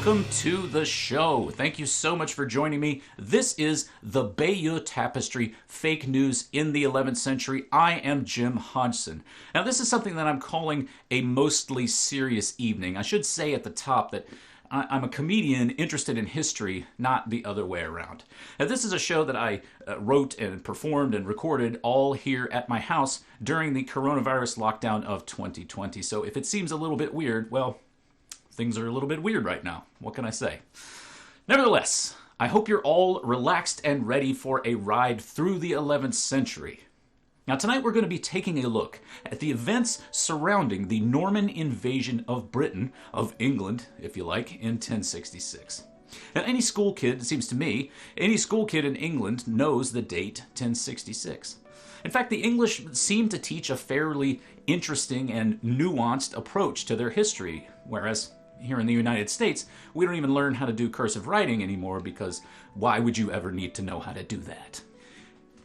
welcome to the show. Thank you so much for joining me. This is the Bayeux Tapestry, Fake News in the 11th Century. I am Jim Hodgson. Now, this is something that I'm calling a mostly serious evening. I should say at the top that I'm a comedian interested in history, not the other way around. Now, this is a show that I wrote and performed and recorded all here at my house during the coronavirus lockdown of 2020. So if it seems a little bit weird, well, things are a little bit weird right now. What can I say? Nevertheless, I hope you're all relaxed and ready for a ride through the 11th century. Now, tonight we're going to be taking a look at the events surrounding the Norman invasion of Britain, of England, if you like, in 1066. Now, any school kid, it seems to me, any school kid in England knows the date 1066. In fact, the English seem to teach a fairly interesting and nuanced approach to their history, whereas here in the United States, we don't even learn how to do cursive writing anymore because why would you ever need to know how to do that?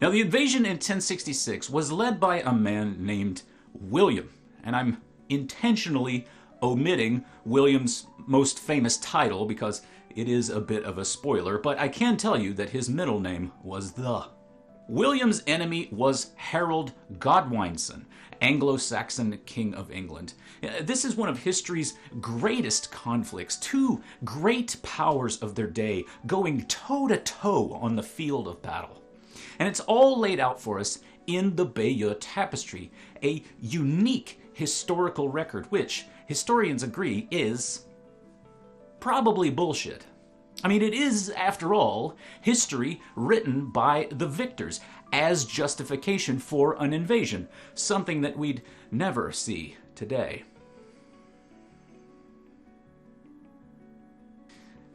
Now, the invasion in 1066 was led by a man named William, and I'm intentionally omitting William's most famous title because it is a bit of a spoiler, but I can tell you that his middle name was the. William's enemy was Harold Godwinson, Anglo-Saxon King of England. This is one of history's greatest conflicts, two great powers of their day going toe-to-toe on the field of battle. And it's all laid out for us in the Bayeux Tapestry, a unique historical record which, historians agree, is probably bullshit. I mean, it is, after all, history written by the victors as justification for an invasion, something that we'd never see today.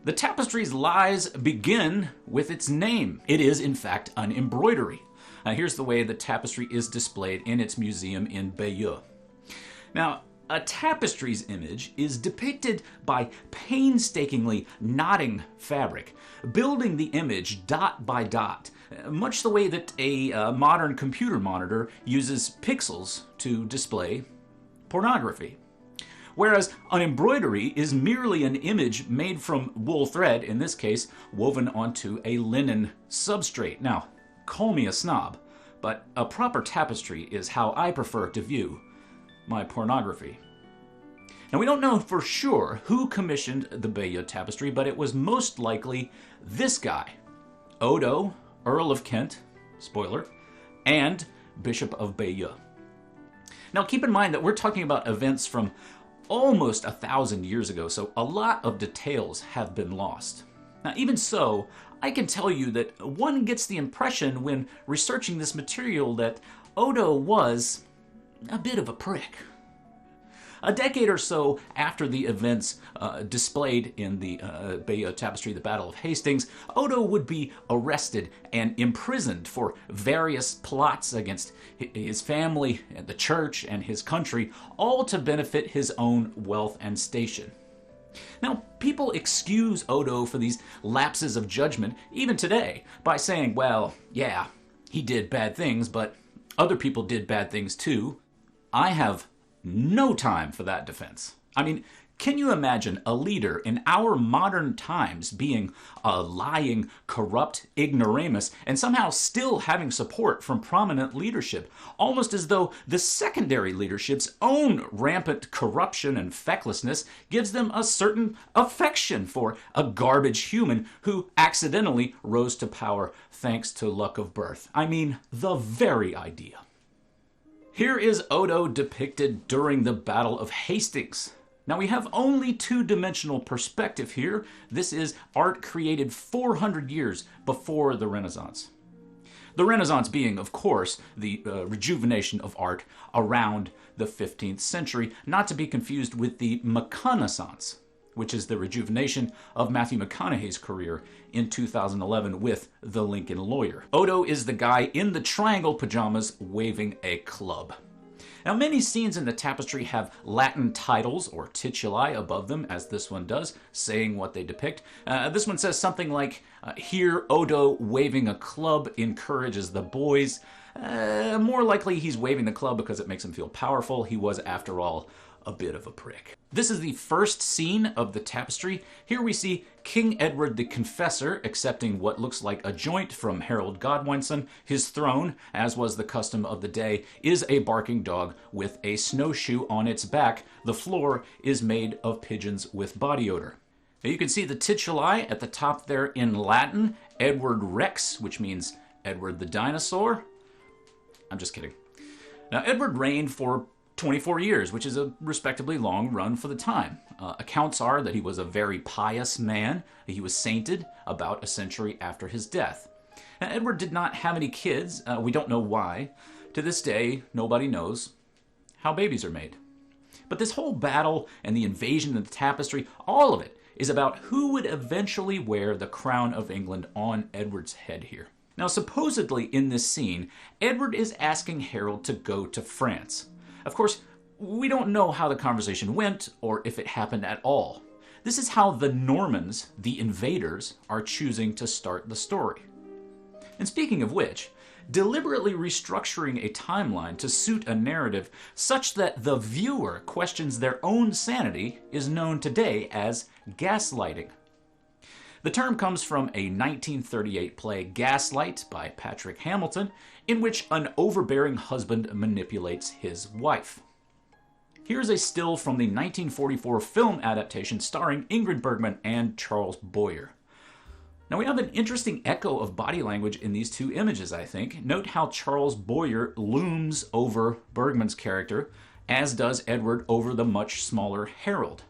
The tapestry's lies begin with its name. It is, in fact, an embroidery. Here's the way the tapestry is displayed in its museum in Bayeux. Now, a tapestry's image is depicted by painstakingly knotting fabric, building the image dot by dot, much the way that a modern computer monitor uses pixels to display pornography. Whereas an embroidery is merely an image made from wool thread, in this case, woven onto a linen substrate. Now, call me a snob, but a proper tapestry is how I prefer to view my pornography. Now, we don't know for sure who commissioned the Bayeux Tapestry, but it was most likely this guy, Odo, Earl of Kent, spoiler, and Bishop of Bayeux. Now, keep in mind that we're talking about events from almost 1,000 years ago, so a lot of details have been lost. Now, even so, I can tell you that one gets the impression when researching this material that Odo was a bit of a prick. A decade or so after the events displayed in the Bayeux Tapestry, the Battle of Hastings, Odo would be arrested and imprisoned for various plots against his family, and the church, and his country, all to benefit his own wealth and station. Now, people excuse Odo for these lapses of judgment, even today, by saying, well, yeah, he did bad things, but other people did bad things too. I have no time for that defense. I mean, can you imagine a leader in our modern times being a lying, corrupt ignoramus and somehow still having support from prominent leadership, almost as though the secondary leadership's own rampant corruption and fecklessness gives them a certain affection for a garbage human who accidentally rose to power thanks to luck of birth? I mean, the very idea. Here is Odo depicted during the Battle of Hastings. Now, we have only two-dimensional perspective here. This is art created 400 years before the Renaissance. The Renaissance being, of course, the rejuvenation of art around the 15th century, not to be confused with the McConaissance, which is the rejuvenation of Matthew McConaughey's career in 2011 with The Lincoln Lawyer. Odo is the guy in the triangle pajamas waving a club. Now, many scenes in the tapestry have Latin titles or tituli above them, as this one does, saying what they depict. This one says something like, here Odo waving a club encourages the boys. More likely he's waving the club because it makes him feel powerful. He was, after all, a bit of a prick. This is the first scene of the tapestry. Here we see King Edward the Confessor accepting what looks like a joint from Harold Godwinson. His throne, as was the custom of the day, is a barking dog with a snowshoe on its back. The floor is made of pigeons with body odor. Now you can see the tituli at the top there in Latin, Edward Rex, which means Edward the Dinosaur. I'm just kidding. Now Edward reigned for 24 years, which is a respectably long run for the time. Accounts are that he was a very pious man. He was sainted about a century after his death. Now, Edward did not have any kids. We don't know why. To this day, nobody knows how babies are made. But this whole battle and the invasion of the tapestry, all of it, is about who would eventually wear the crown of England on Edward's head here. Now, supposedly in this scene, Edward is asking Harold to go to France. Of course, we don't know how the conversation went or if it happened at all. This is how the Normans, the invaders, are choosing to start the story. And speaking of which, deliberately restructuring a timeline to suit a narrative such that the viewer questions their own sanity is known today as gaslighting. The term comes from a 1938 play, Gaslight, by Patrick Hamilton, in which an overbearing husband manipulates his wife. Here's a still from the 1944 film adaptation starring Ingrid Bergman and Charles Boyer. Now we have an interesting echo of body language in these two images, I think. Note how Charles Boyer looms over Bergman's character, as does Edward over the much smaller Harold.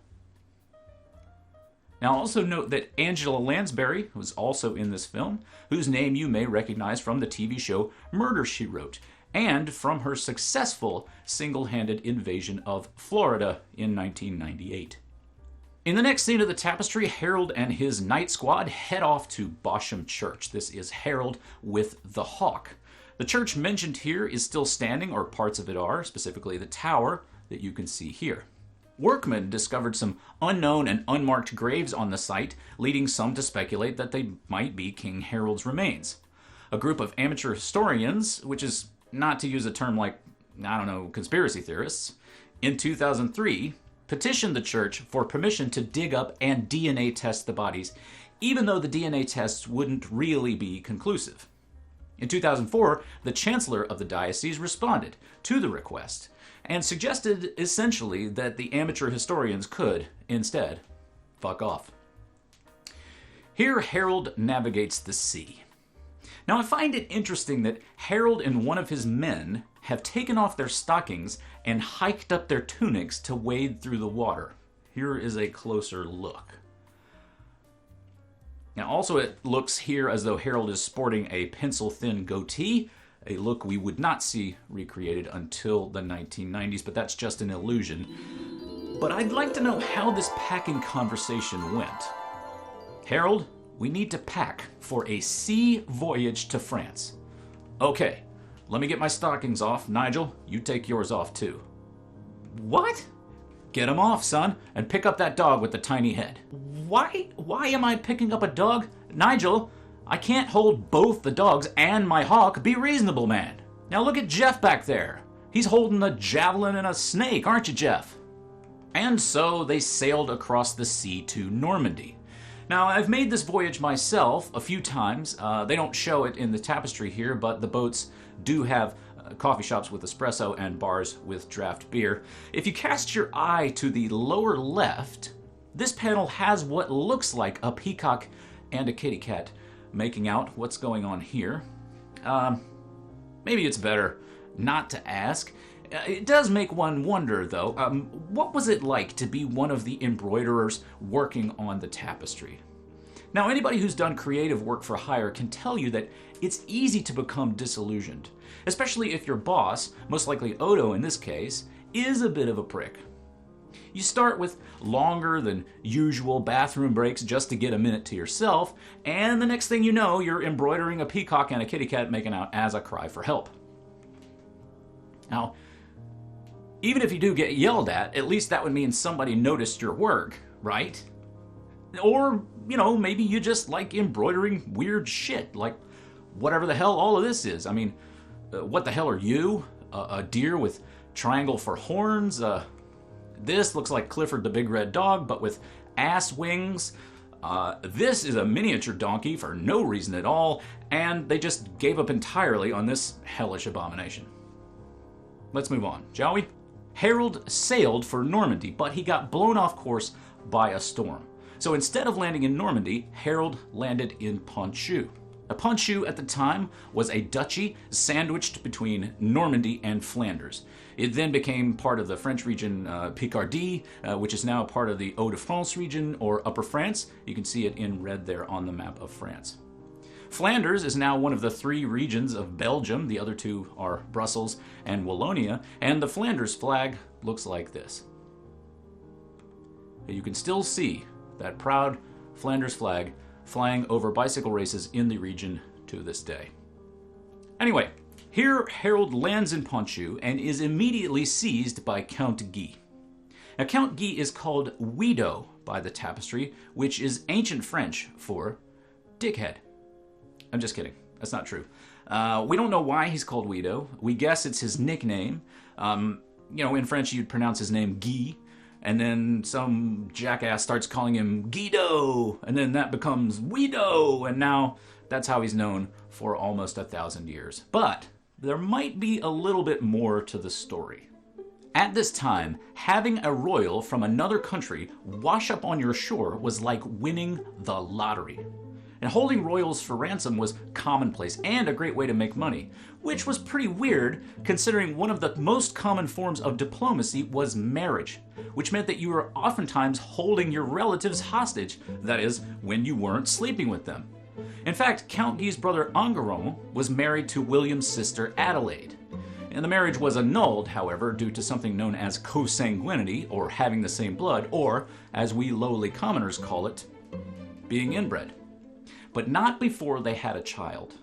Now also note that Angela Lansbury was also in this film, whose name you may recognize from the TV show Murder, She Wrote, and from her successful single-handed invasion of Florida in 1998. In the next scene of the tapestry, Harold and his night squad head off to Bosham Church. This is Harold with the hawk. The church mentioned here is still standing, or parts of it are, specifically the tower that you can see here. Workmen discovered some unknown and unmarked graves on the site, leading some to speculate that they might be King Harold's remains. A group of amateur historians, which is not to use a term like, conspiracy theorists, in 2003 petitioned the church for permission to dig up and DNA test the bodies, even though the DNA tests wouldn't really be conclusive. In 2004, the chancellor of the diocese responded to the request and suggested essentially that the amateur historians could, instead, fuck off. Here, Harold navigates the sea. Now, I find it interesting that Harold and one of his men have taken off their stockings and hiked up their tunics to wade through the water. Here is a closer look. Now, also it looks here as though Harold is sporting a pencil-thin goatee, a look we would not see recreated until the 1990s, but that's just an illusion. But I'd like to know how this packing conversation went. Harold, we need to pack for a sea voyage to France. Okay, let me get my stockings off. Nigel, you take yours off too. What? Get them off, son, and pick up that dog with the tiny head. Why am I picking up a dog? Nigel, I can't hold both the dogs and my hawk. Be reasonable, man. Now look at Jeff back there. He's holding a javelin and a snake, aren't you, Jeff? And so they sailed across the sea to Normandy. Now, I've made this voyage myself a few times. They don't show it in the tapestry here, but the boats do have coffee shops with espresso and bars with draft beer. If you cast your eye to the lower left, this panel has what looks like a peacock and a kitty cat making out. What's going on here? Maybe it's better not to ask. It does make one wonder, though, what was it like to be one of the embroiderers working on the tapestry? Now, anybody who's done creative work for hire can tell you that it's easy to become disillusioned, especially if your boss, most likely Odo in this case, is a bit of a prick. You start with longer than usual bathroom breaks just to get a minute to yourself, and the next thing you know, you're embroidering a peacock and a kitty cat making out as a cry for help. Now, even if you do get yelled at least that would mean somebody noticed your work, right? Or, maybe you just like embroidering weird shit, like whatever the hell all of this is. I mean, what the hell are you? A deer with triangle for horns? This looks like Clifford the Big Red Dog, but with ass wings. This is a miniature donkey for no reason at all, and they just gave up entirely on this hellish abomination. Let's move on, shall we? Harold sailed for Normandy, but he got blown off course by a storm. So instead of landing in Normandy, Harold landed in Ponthieu. Ponthieu at the time was a duchy sandwiched between Normandy and Flanders. It then became part of the French region Picardy, which is now part of the Hauts-de-France region, or Upper France. You can see it in red there on the map of France. Flanders is now one of the 3 regions of Belgium. The other 2 are Brussels and Wallonia, and the Flanders flag looks like this. You can still see that proud Flanders flag flying over bicycle races in the region to this day. Anyway, here Harold lands in Ponthieu and is immediately seized by Count Guy. Now, Count Guy is called Guido by the tapestry, which is ancient French for dickhead. I'm just kidding. That's not true. We don't know why he's called Guido. We guess it's his nickname. In French, you'd pronounce his name Guy, and then some jackass starts calling him Guido, and then that becomes Guido, and now that's how he's known for almost 1,000 years. But there might be a little bit more to the story. At this time, having a royal from another country wash up on your shore was like winning the lottery. And holding royals for ransom was commonplace and a great way to make money, which was pretty weird considering one of the most common forms of diplomacy was marriage, which meant that you were oftentimes holding your relatives hostage, that is, when you weren't sleeping with them. In fact, Count Guy's brother Enguerrand was married to William's sister Adelaide. And the marriage was annulled, however, due to something known as consanguinity, or having the same blood, or, as we lowly commoners call it, being inbred. But not before they had a child.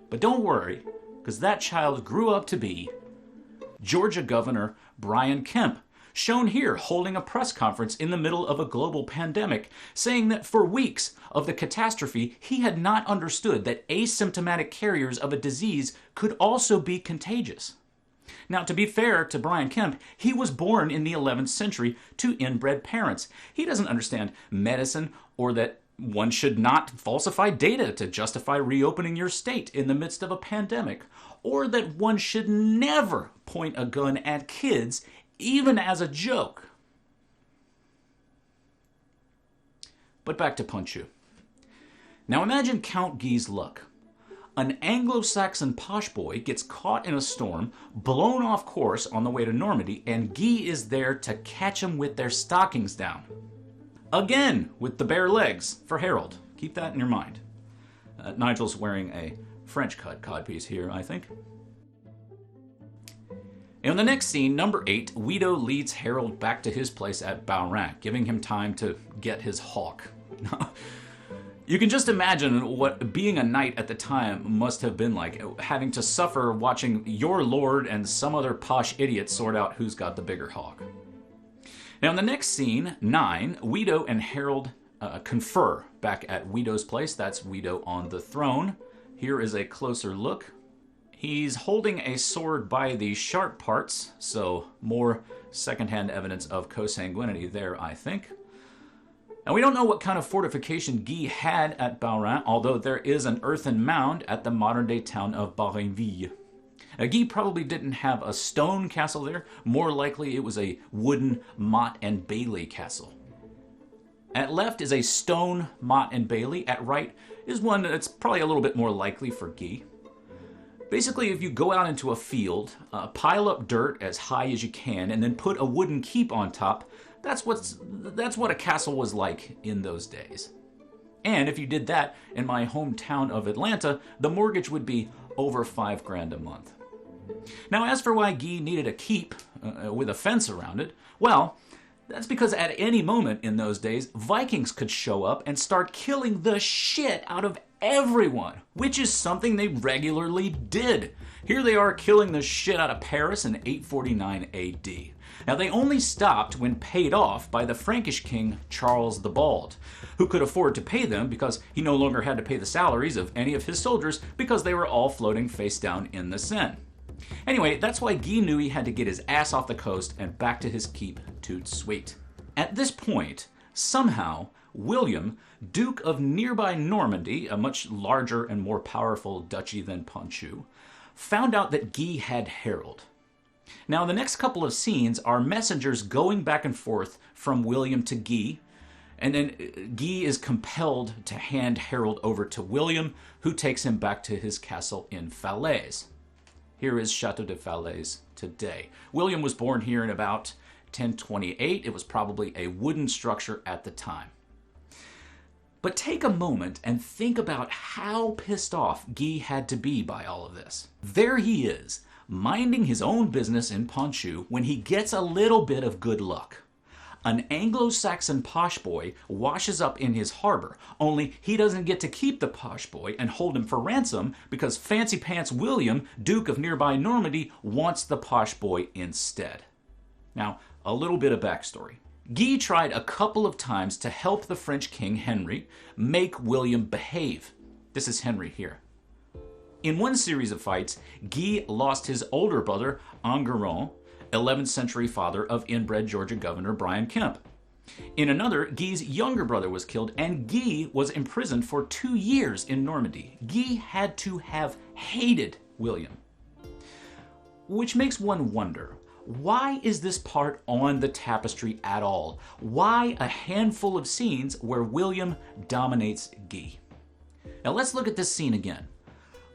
But don't worry, because that child grew up to be Georgia Governor Brian Kemp, shown here holding a press conference in the middle of a global pandemic, saying that for weeks of the catastrophe, he had not understood that asymptomatic carriers of a disease could also be contagious. Now, to be fair to Brian Kemp, he was born in the 11th century to inbred parents. He doesn't understand medicine or that one should not falsify data to justify reopening your state in the midst of a pandemic, or that one should never point a gun at kids, even as a joke. But back to Ponthieu. Now imagine Count Guy's luck. An Anglo-Saxon posh boy gets caught in a storm, blown off course on the way to Normandy, and Guy is there to catch him with their stockings down. Again, with the bare legs for Harold. Keep that in your mind. Nigel's wearing a French-cut codpiece here, I think. In the next scene, number 8, Guido leads Harold back to his place at Bayeux, giving him time to get his hawk. You can just imagine what being a knight at the time must have been like, having to suffer watching your lord and some other posh idiot sort out who's got the bigger hawk. Now, in the next scene, 9, Guido and Harold confer back at Guido's place. That's Guido on the throne. Here is a closer look. He's holding a sword by the sharp parts, so more secondhand evidence of consanguinity there, I think. Now, we don't know what kind of fortification Guy had at Bayeux, although there is an earthen mound at the modern-day town of Barenville. Guy probably didn't have a stone castle there. More likely it was a wooden motte and bailey castle. At left is a stone motte and bailey. At right is one that's probably a little bit more likely for Guy. Basically, if you go out into a field, pile up dirt as high as you can, and then put a wooden keep on top, that's what a castle was like in those days. And if you did that in my hometown of Atlanta, the mortgage would be over $5,000 a month. Now, as for why Guy needed a keep with a fence around it, well, that's because at any moment in those days, Vikings could show up and start killing the shit out of everyone, which is something they regularly did. Here they are killing the shit out of Paris in 849 AD. Now, they only stopped when paid off by the Frankish king Charles the Bald, who could afford to pay them because he no longer had to pay the salaries of any of his soldiers because they were all floating face down in the Seine. Anyway, that's why Guy knew he had to get his ass off the coast and back to his keep toot sweet. At this point, somehow, William, Duke of nearby Normandy, a much larger and more powerful duchy than Ponthieu, found out that Guy had herald. Now, the next couple of scenes are messengers going back and forth from William to Guy, and then Guy is compelled to hand herald over to William, who takes him back to his castle in Falaise. Here is Chateau de Falaise today. William was born here in about 1028. It was probably a wooden structure at the time. But take a moment and think about how pissed off Guy had to be by all of this. There he is, minding his own business in Ponthieu when he gets a little bit of good luck. An Anglo-Saxon posh boy washes up in his harbor, only he doesn't get to keep the posh boy and hold him for ransom because Fancy Pants William, Duke of nearby Normandy, wants the posh boy instead. Now, a little bit of backstory. Guy tried a couple of times to help the French king Henry make William behave. This is Henry here. In one series of fights, Guy lost his older brother, Enguerrand, 11th century father of inbred Georgia governor Brian Kemp. In another, Guy's younger brother was killed, and Guy was imprisoned for 2 years in Normandy. Guy had to have hated William. Which makes one wonder, why is this part on the tapestry at all? Why a handful of scenes where William dominates Guy? Now let's look at this scene again.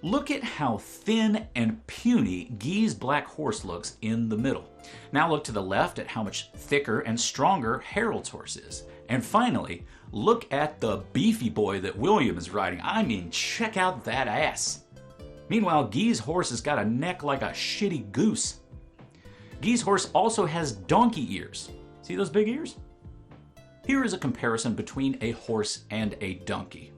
Look at how thin and puny Guy's black horse looks in the middle. Now look to the left at how much thicker and stronger Harold's horse is. And finally, look at the beefy boy that William is riding. I mean, check out that ass. Meanwhile, Guy's horse has got a neck like a shitty goose. Guy's horse also has donkey ears. See those big ears? Here is a comparison between a horse and a donkey.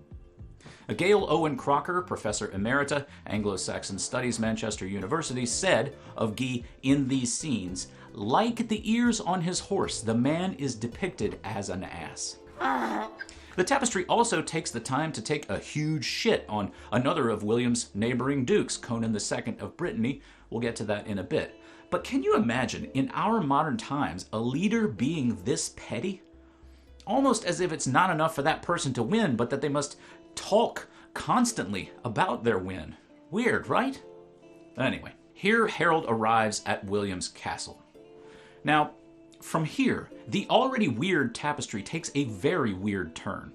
Gail Owen Crocker, Professor Emerita, Anglo-Saxon Studies, Manchester University, said of Guy in these scenes, like the ears on his horse, the man is depicted as an ass. The tapestry also takes the time to take a huge shit on another of William's neighboring dukes, Conan II of Brittany. We'll get to that in a bit. But can you imagine, in our modern times, a leader being this petty? Almost as if it's not enough for that person to win, but that they must talk constantly about their win. Weird, right? Anyway, here Harold arrives at William's castle. Now, from here, the already weird tapestry takes a very weird turn.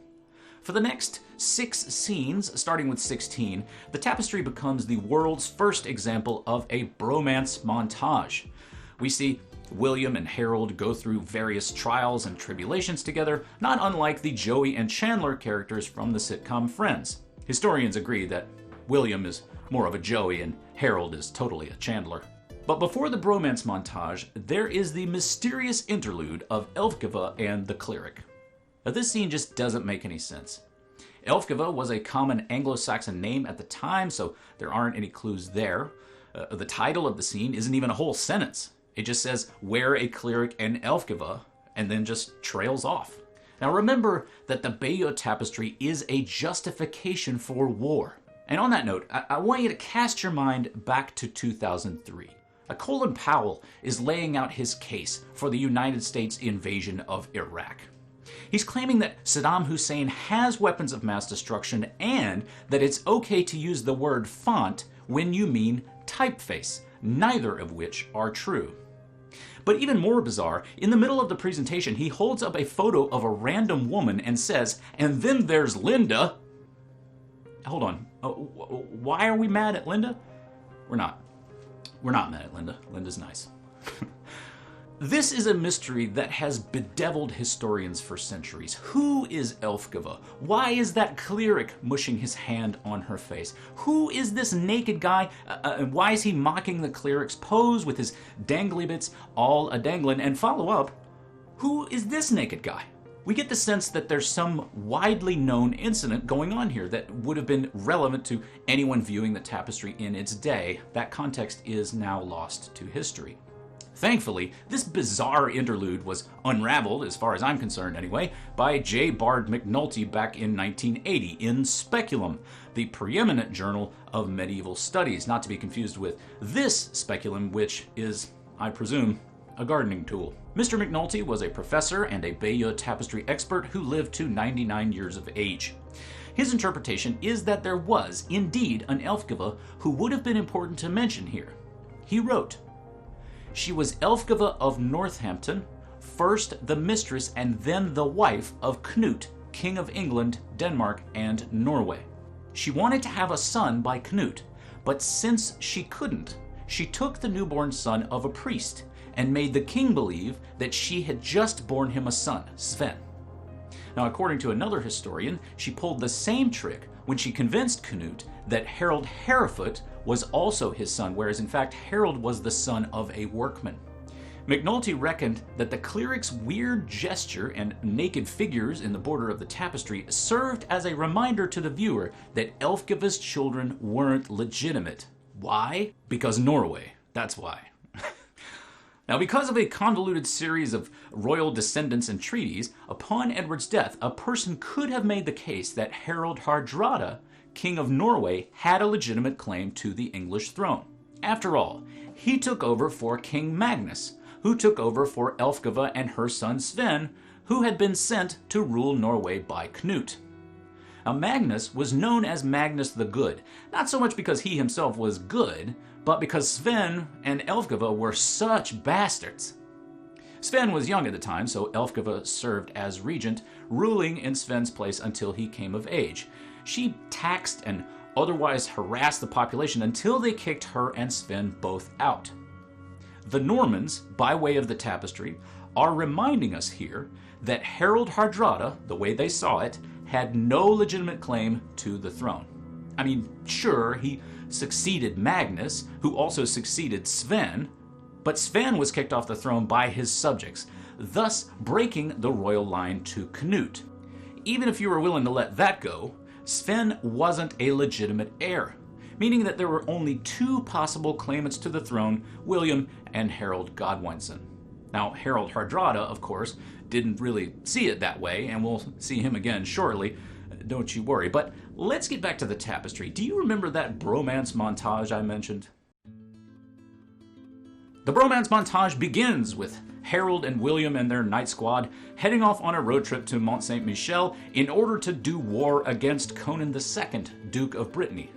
For the next 6 scenes, starting with 16, the tapestry becomes the world's first example of a bromance montage. We see William and Harold go through various trials and tribulations together, not unlike the Joey and Chandler characters from the sitcom Friends. Historians agree that William is more of a Joey and Harold is totally a Chandler. But before the bromance montage, there is the mysterious interlude of Elphaba and the cleric. Now, this scene just doesn't make any sense. Elphaba was a common Anglo-Saxon name at the time, so there aren't any clues there. The title of the scene isn't even a whole sentence. It just says, where a cleric and Elphaba, and then just trails off. Now remember that the Bayeux Tapestry is a justification for war. And on that note, I want you to cast your mind back to 2003. Colin Powell is laying out his case for the United States invasion of Iraq. He's claiming that Saddam Hussein has weapons of mass destruction and that it's okay to use the word font when you mean typeface, neither of which are true. But even more bizarre, in the middle of the presentation, he holds up a photo of a random woman and says, and then there's Linda. Hold on. Why are we mad at Linda? We're not. We're not mad at Linda. Linda's nice. This is a mystery that has bedeviled historians for centuries. Who is Elphaba? Why is that cleric mushing his hand on her face? Who is this naked guy? Why is he mocking the cleric's pose with his dangly bits all a-dangling? And follow up, who is this naked guy? We get the sense that there's some widely known incident going on here that would have been relevant to anyone viewing the tapestry in its day. That context is now lost to history. Thankfully, this bizarre interlude was unraveled, as far as I'm concerned anyway, by J. Bard McNulty back in 1980 in Speculum, the preeminent journal of medieval studies, not to be confused with this Speculum, which is, I presume, a gardening tool. Mr. McNulty was a professor and a Bayeux Tapestry expert who lived to 99 years of age. His interpretation is that there was, indeed, an Elfgiva who would have been important to mention here. He wrote, "She was Elfgiva of Northampton, first the mistress and then the wife of Knut, King of England, Denmark, and Norway. She wanted to have a son by Knut, but since she couldn't, she took the newborn son of a priest and made the king believe that she had just borne him a son, Sven. Now, according to another historian, she pulled the same trick when she convinced Knut that Harold Harefoot was also his son, whereas in fact Harold was the son of a workman." McNulty reckoned that the cleric's weird gesture and naked figures in the border of the tapestry served as a reminder to the viewer that Elfgiva's children weren't legitimate. Why? Because Norway. That's why. Now, because of a convoluted series of royal descendants and treaties, upon Edward's death, a person could have made the case that Harald Hardrada, King of Norway, had a legitimate claim to the English throne. After all, he took over for King Magnus, who took over for Elfgiva and her son Sven, who had been sent to rule Norway by Knut. Now, Magnus was known as Magnus the Good, not so much because he himself was good, but because Sven and Elfgiva were such bastards. Sven was young at the time, so Elfgiva served as regent, ruling in Sven's place until he came of age. She taxed and otherwise harassed the population until they kicked her and Sven both out. The Normans, by way of the tapestry, are reminding us here that Harald Hardrada, the way they saw it, had no legitimate claim to the throne. I mean, sure, he succeeded Magnus, who also succeeded Sven, but Sven was kicked off the throne by his subjects, thus breaking the royal line to Knut. Even if you were willing to let that go, Sven wasn't a legitimate heir, meaning that there were only two possible claimants to the throne, William and Harold Godwinson. Now, Harald Hardrada, of course, didn't really see it that way, and we'll see him again shortly, don't you worry. But let's get back to the tapestry. Do you remember that bromance montage I mentioned? The bromance montage begins with Harold and William and their knight squad heading off on a road trip to Mont Saint-Michel in order to do war against Conan II, Duke of Brittany.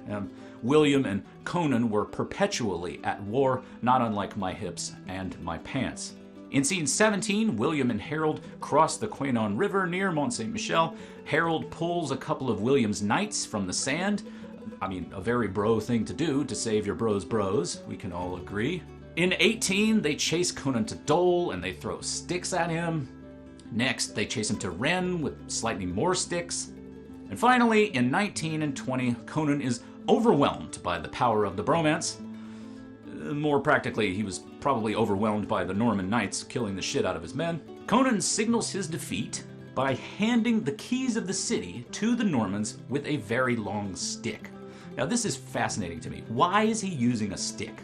William and Conan were perpetually at war, not unlike my hips and my pants. In scene 17, William and Harold cross the Quénon River near Mont Saint-Michel. Harold pulls a couple of William's knights from the sand. I mean, a very bro thing to do to save your bros, we can all agree. In 18, they chase Conan to Dole and they throw sticks at him. Next, they chase him to Rennes with slightly more sticks. And finally, in 19 and 20, Conan is overwhelmed by the power of the bromance. More practically, he was probably overwhelmed by the Norman knights killing the shit out of his men. Conan signals his defeat by handing the keys of the city to the Normans with a very long stick. Now, this is fascinating to me. Why is he using a stick?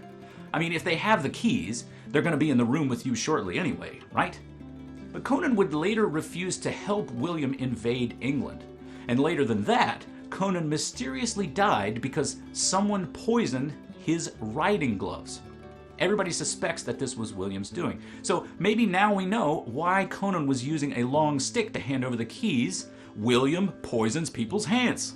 I mean, if they have the keys, they're going to be in the room with you shortly anyway, right? But Conan would later refuse to help William invade England. And later than that, Conan mysteriously died because someone poisoned his riding gloves. Everybody suspects that this was William's doing. So maybe now we know why Conan was using a long stick to hand over the keys. William poisons people's hands.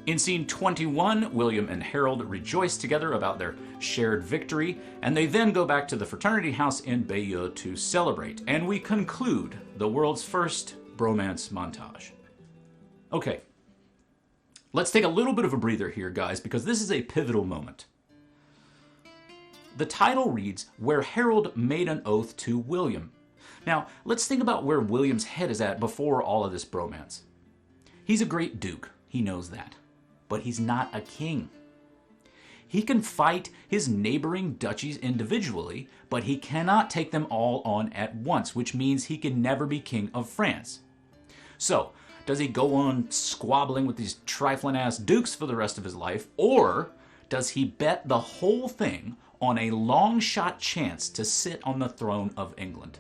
In scene 21, William and Harold rejoice together about their shared victory, and they then go back to the fraternity house in Bayeux to celebrate. And we conclude the world's first bromance montage. Okay, let's take a little bit of a breather here, guys, because this is a pivotal moment. The title reads, Where Harold Made an Oath to William. Now, let's think about where William's head is at before all of this bromance. He's a great duke, he knows that, but he's not a king. He can fight his neighboring duchies individually, but he cannot take them all on at once, which means he can never be king of France. So, does he go on squabbling with these trifling-ass dukes for the rest of his life, or does he bet the whole thing on a long-shot chance to sit on the throne of England.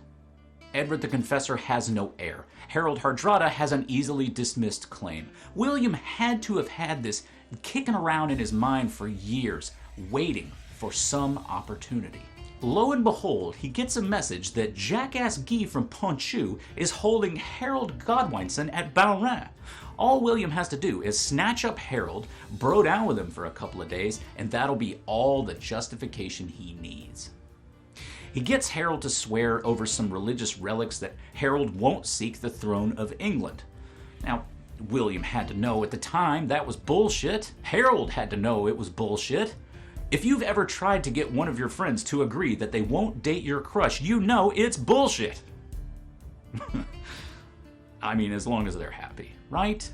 Edward the Confessor has no heir. Harold Hardrada has an easily dismissed claim. William had to have had this kicking around in his mind for years, waiting for some opportunity. Lo and behold, he gets a message that jackass Guy from Ponthieu is holding Harold Godwinson at Bayeux. All William has to do is snatch up Harold, bro down with him for a couple of days, and that'll be all the justification he needs. He gets Harold to swear over some religious relics that Harold won't seek the throne of England. Now, William had to know at the time that was bullshit. Harold had to know it was bullshit. If you've ever tried to get one of your friends to agree that they won't date your crush, you know it's bullshit. I mean, as long as they're happy, right?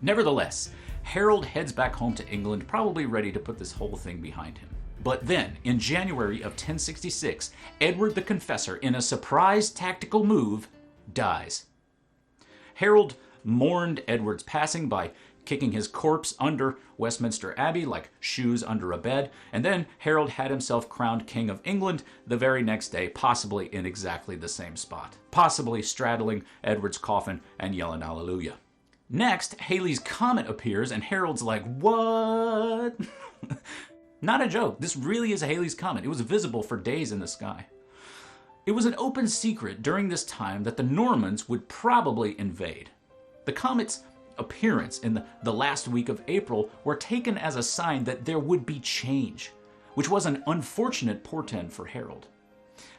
Nevertheless, Harold heads back home to England, probably ready to put this whole thing behind him. But then, in January of 1066, Edward the Confessor, in a surprise tactical move, dies. Harold mourned Edward's passing by kicking his corpse under Westminster Abbey like shoes under a bed, and then Harold had himself crowned King of England the very next day, possibly in exactly the same spot, possibly straddling Edward's coffin and yelling hallelujah. Next, Halley's Comet appears, and Harold's like, what? Not a joke, this really is Halley's Comet. It was visible for days in the sky. It was an open secret during this time that the Normans would probably invade. The comet's appearance in the last week of April were taken as a sign that there would be change, which was an unfortunate portend for Harold.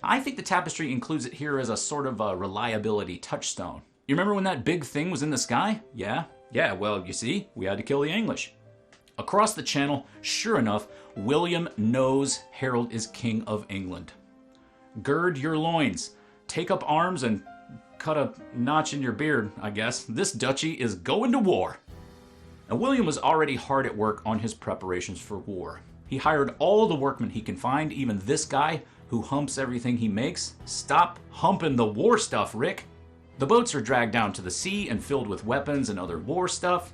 I think the tapestry includes it here as a sort of a reliability touchstone. You remember when that big thing was in the sky? Yeah, well, you see, we had to kill the English. Across the channel, sure enough, William knows Harold is King of England. Gird your loins, take up arms, and cut a notch in your beard, I guess. This duchy is going to war. Now, William was already hard at work on his preparations for war. He hired all the workmen he can find, even this guy who humps everything he makes. Stop humping the war stuff, Rick. The boats are dragged down to the sea and filled with weapons and other war stuff.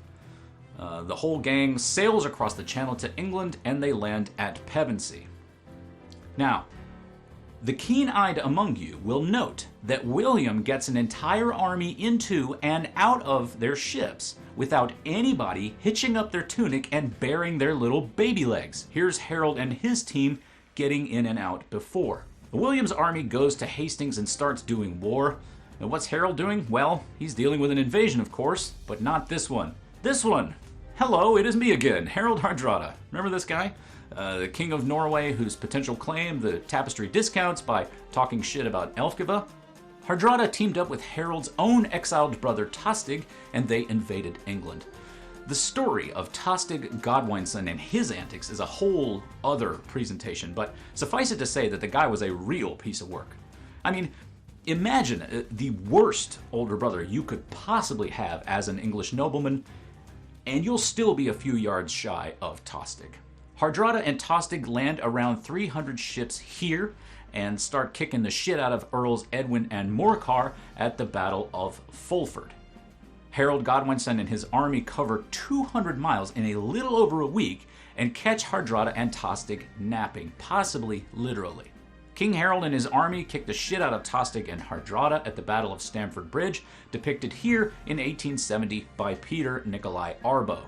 The whole gang sails across the channel to England, and they land at Pevensey. Now, the keen-eyed among you will note that William gets an entire army into and out of their ships without anybody hitching up their tunic and baring their little baby legs. Here's Harold and his team getting in and out before. William's army goes to Hastings and starts doing war. And what's Harold doing? Well, he's dealing with an invasion, of course, but not this one. This one! Hello, it is me again, Harold Hardrada. Remember this guy? The King of Norway, whose potential claim the tapestry discounts by talking shit about Elphaba. Hardrada teamed up with Harold's own exiled brother Tostig, and they invaded England. The story of Tostig Godwinson and his antics is a whole other presentation, but suffice it to say that the guy was a real piece of work. I mean, imagine the worst older brother you could possibly have as an English nobleman, and you'll still be a few yards shy of Tostig. Hardrada and Tostig land around 300 ships here and start kicking the shit out of Earls Edwin and Morcar at the Battle of Fulford. Harold Godwinson and his army cover 200 miles in a little over a week and catch Hardrada and Tostig napping, possibly literally. King Harold and his army kick the shit out of Tostig and Hardrada at the Battle of Stamford Bridge, depicted here in 1870 by Peter Nicolai Arbo.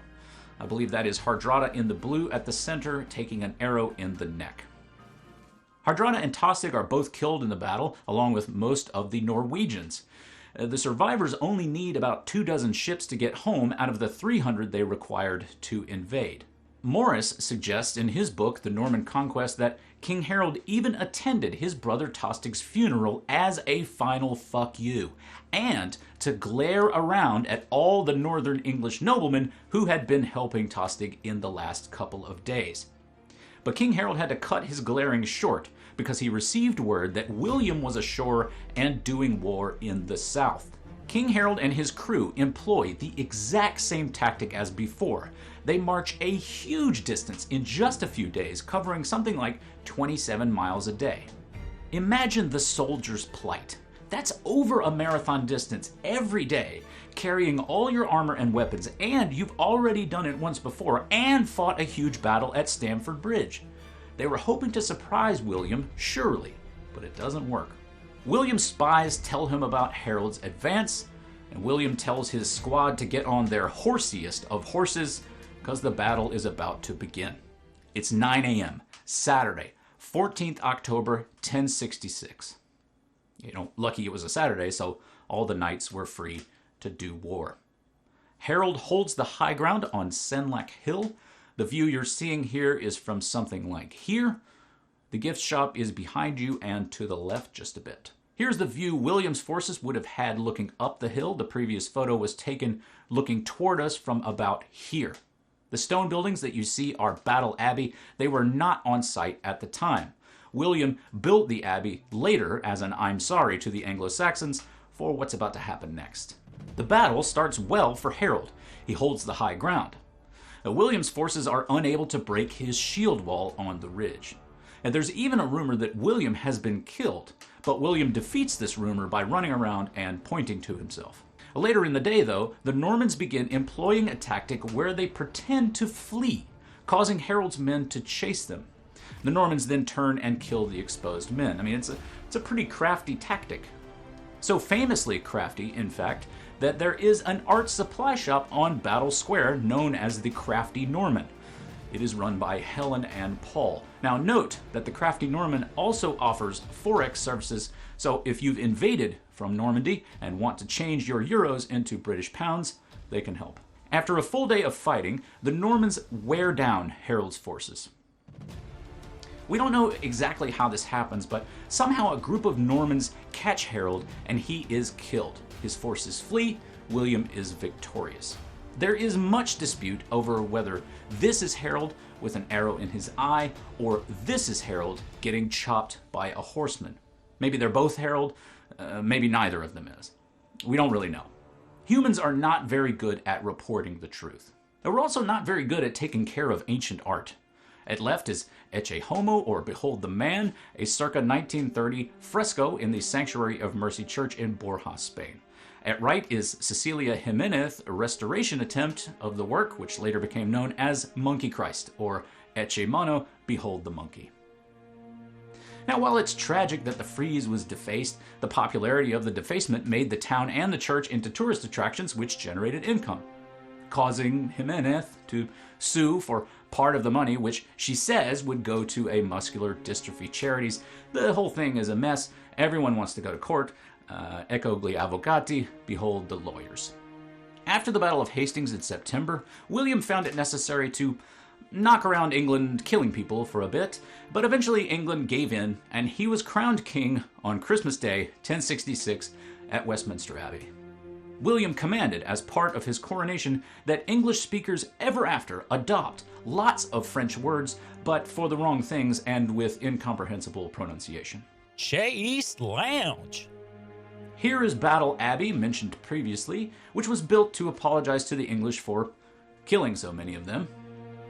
I believe that is Hardrada in the blue at the center, taking an arrow in the neck. Hardrada and Tostig are both killed in the battle, along with most of the Norwegians. The survivors only need about 24 ships to get home out of the 300 they required to invade. Morris suggests in his book, The Norman Conquest, that King Harold even attended his brother Tostig's funeral as a final fuck you, and to glare around at all the northern English noblemen who had been helping Tostig in the last couple of days. But King Harold had to cut his glaring short because he received word that William was ashore and doing war in the south. King Harold and his crew employ the exact same tactic as before. They march a huge distance in just a few days, covering something like 27 miles a day. Imagine the soldier's plight. That's over a marathon distance every day, carrying all your armor and weapons, and you've already done it once before and fought a huge battle at Stamford Bridge. They were hoping to surprise William, surely, but it doesn't work. William's spies tell him about Harold's advance, and William tells his squad to get on their horsiest of horses because the battle is about to begin. It's 9 a.m., Saturday, 14th October, 1066. Lucky it was a Saturday, so all the knights were free to do war. Harold holds the high ground on Senlac Hill. The view you're seeing here is from something like here. The gift shop is behind you and to the left just a bit. Here's the view William's forces would have had looking up the hill. The previous photo was taken looking toward us from about here. The stone buildings that you see are Battle Abbey. They were not on site at the time. William built the abbey later as an I'm sorry to the Anglo-Saxons for what's about to happen next. The battle starts well for Harold. He holds the high ground. William's forces are unable to break his shield wall on the ridge. And there's even a rumor that William has been killed, but William defeats this rumor by running around and pointing to himself. Later in the day, though, the Normans begin employing a tactic where they pretend to flee, causing Harold's men to chase them. The Normans then turn and kill the exposed men. I mean, it's a pretty crafty tactic. So famously crafty, in fact, that there is an art supply shop on Battle Square known as the Crafty Norman. It is run by Helen and Paul. Now note that the Crafty Norman also offers Forex services, so if you've invaded from Normandy and want to change your euros into British pounds, they can help. After a full day of fighting, the Normans wear down Harold's forces. We don't know exactly how this happens, but somehow a group of Normans catch Harold and he is killed. His forces flee, William is victorious. There is much dispute over whether this is Harold with an arrow in his eye or this is Harold getting chopped by a horseman. Maybe they're both Harold, maybe neither of them is. We don't really know. Humans are not very good at reporting the truth. And we're also not very good at taking care of ancient art. At left is Ecce Homo, or Behold the Man, a circa 1930 fresco in the Sanctuary of Mercy Church in Borja, Spain. At right is Cecilia Jimenez, a restoration attempt of the work, which later became known as Monkey Christ, or Ecce Mono, Behold the Monkey. Now, while it's tragic that the frieze was defaced, the popularity of the defacement made the town and the church into tourist attractions which generated income, causing Jimenez to sue for part of the money, which she says would go to a muscular dystrophy charities. The whole thing is a mess. Everyone wants to go to court. Ecco gli avvocati, behold the lawyers. After the Battle of Hastings in September, William found it necessary to knock around England killing people for a bit, but eventually England gave in and he was crowned king on Christmas Day, 1066, at Westminster Abbey. William commanded, as part of his coronation, that English speakers ever after adopt lots of French words, but for the wrong things and with incomprehensible pronunciation. Che East Lounge. Here is Battle Abbey, mentioned previously, which was built to apologize to the English for killing so many of them.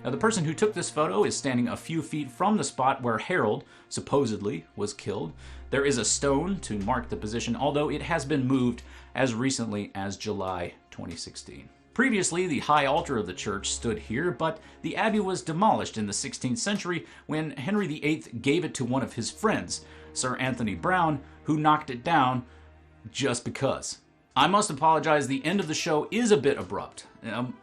Now, the person who took this photo is standing a few feet from the spot where Harold, supposedly, was killed. There is a stone to mark the position, although it has been moved as recently as July 2016. Previously, the high altar of the church stood here, but the abbey was demolished in the 16th century when Henry VIII gave it to one of his friends, Sir Anthony Browne, who knocked it down just because. I must apologize, the end of the show is a bit abrupt.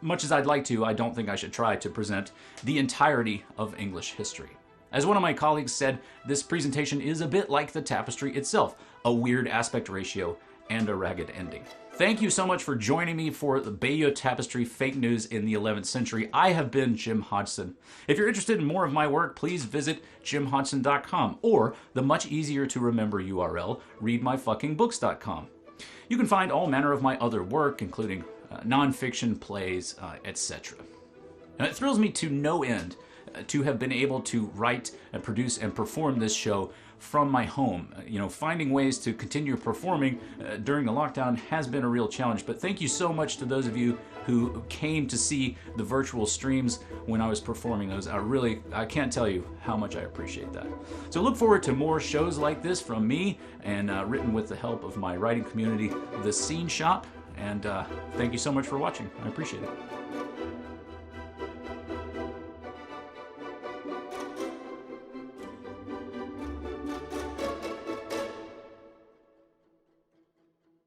Much as I'd like to, I don't think I should try to present the entirety of English history. As one of my colleagues said, this presentation is a bit like the tapestry itself, a weird aspect ratio and a ragged ending. Thank you so much for joining me for the Bayeux Tapestry fake news in the 11th century. I have been Jim Hodgson. If you're interested in more of my work, please visit jimhodgson.com or the much easier to remember URL, readmyfuckingbooks.com. You can find all manner of my other work, including nonfiction, plays, etc. Now, it thrills me to no end to have been able to write and produce and perform this show from my home. Finding ways to continue performing during the lockdown has been a real challenge, but thank you so much to those of you who came to see the virtual streams when I was performing those. I can't tell you how much I appreciate that. So look forward to more shows like this from me and written with the help of my writing community, The Scene Shop, and thank you so much for watching. I appreciate it.